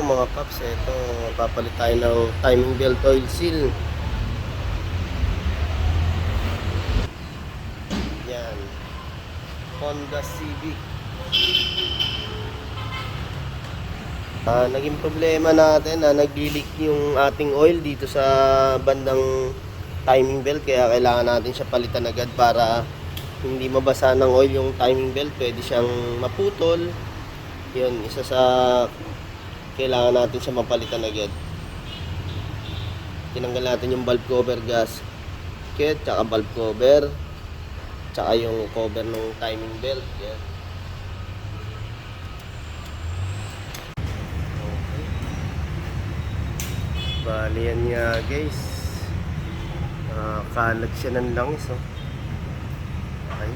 mga paps, ito papalit tayo ng timing belt oil seal. Yan, Honda Civic. Naging problema natin na nag-leak yung ating oil dito sa bandang timing belt, kaya kailangan natin siya palitan agad para hindi mabasa ng oil yung timing belt. Pwede siyang maputol. Yun, isa sa kailangan natin siya mapalitan agad. Tinanggal natin yung valve cover gasket, tsaka valve cover, tsaka yung cover ng timing belt. Yan. Bali yan nga guys, kalag siya ng langis, oh. Okay.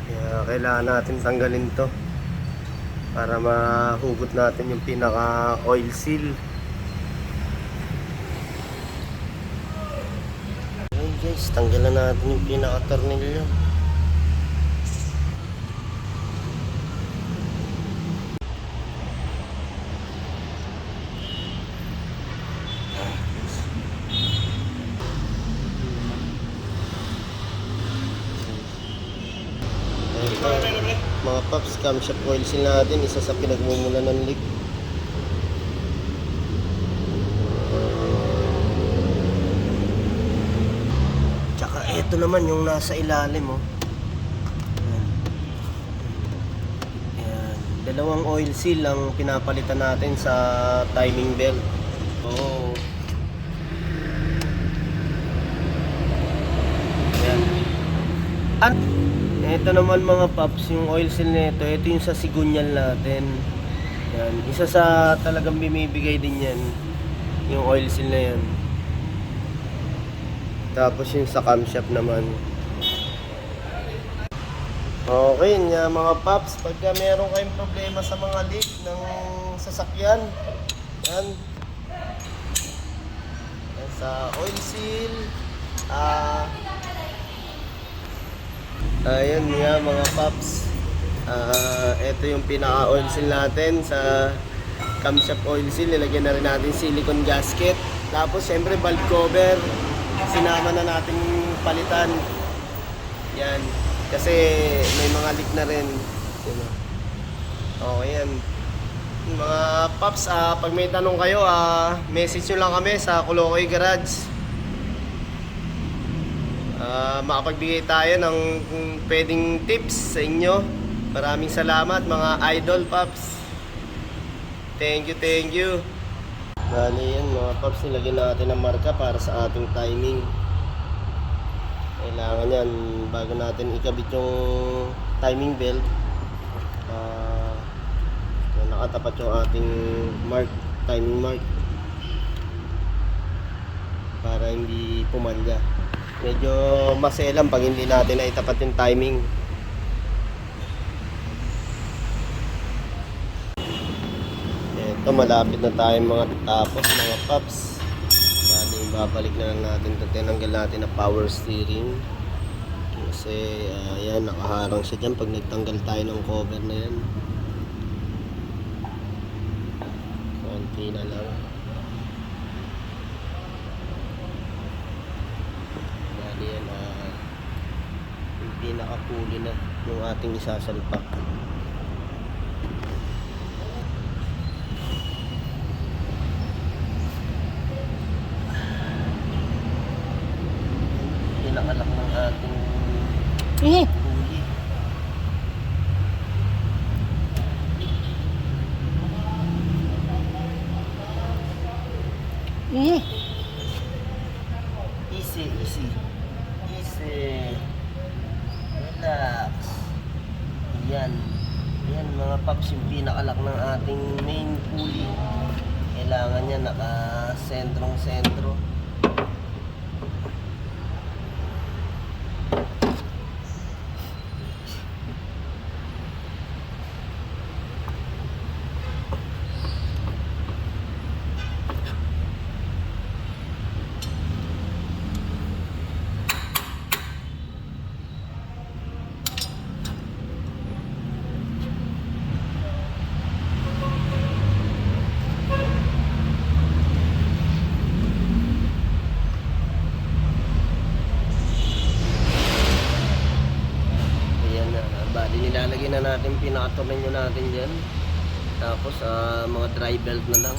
Kaya kailangan natin tanggalin to para mahugot natin yung pinaka oil seal. Ayan guys, tanggalan natin yung pinaka tornilyo. Mga paps, camshaft oil seal natin, isa sa pinagmumulan ng leak. Tsaka ito naman yung nasa ilalim, oh. Ayan. Ayan. Dalawang oil seal ang pinapalitan natin sa timing belt. Oh. Ayan. Ito naman mga paps, yung oil seal nito, ito yung sa sigunyal natin. Yan, isa sa talagang bumibigay din yan, yung oil seal na yan. Tapos yung sa camshaft naman. Okay nga mga paps, pagka meron kayong problema sa mga leak ng sasakyan, yan, yan sa oil seal, ayun nga mga paps, ito yung pinaka oil seal natin sa camshaft oil seal. Nilagyan na rin natin silicone gasket, tapos syempre valve cover sinama na natin palitan yan kasi may mga leak na rin. Okay yan mga paps, pag may tanong kayo, message nyo lang kami sa Kulokoy Garage. Makapagbigay tayo ng pwedeng tips sa inyo. Maraming salamat mga idol paps. Thank you. Bali yan mga paps, nilagyan natin ng marka para sa ating timing. Kailangan yan bago natin ikabit yung timing belt, nakatapat yung ating mark, timing mark, para hindi pumalya. Medyo maselan pag hindi natin na itapat yung timing. Ito, malapit na tayo mga tapos mga paps. Bali, babalik na lang natin ito. Tinanggal natin na power steering kasi yan, nakaharang siya dyan pag nagtanggal tayo ng cover na yan. Konti na lang. Yan, yung pinakapuli na yung ating isasalpak. Pinakalak ng ating puli. Easy. Relax. Yan mga paps, yung pinakalak ng ating main pulley. Kailangan niya naka-sentrong-sentro. na natin pinaka-tornilyo natin dyan. Tapos mga dry belt na lang.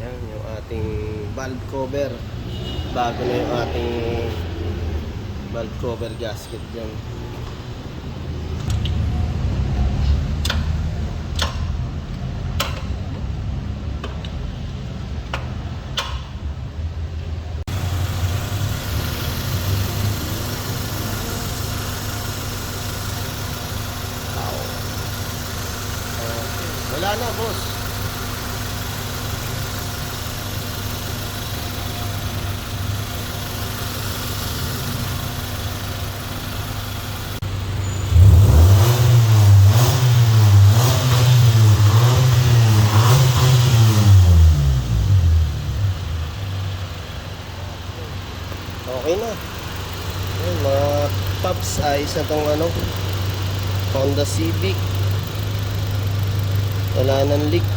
Yan yung ating valve cover. Bago na yung ating valve cover gasket dyan. Wala na, boss. Okay na. Ayan, mga tops ayos na tong Honda Civic. Wala nang leak.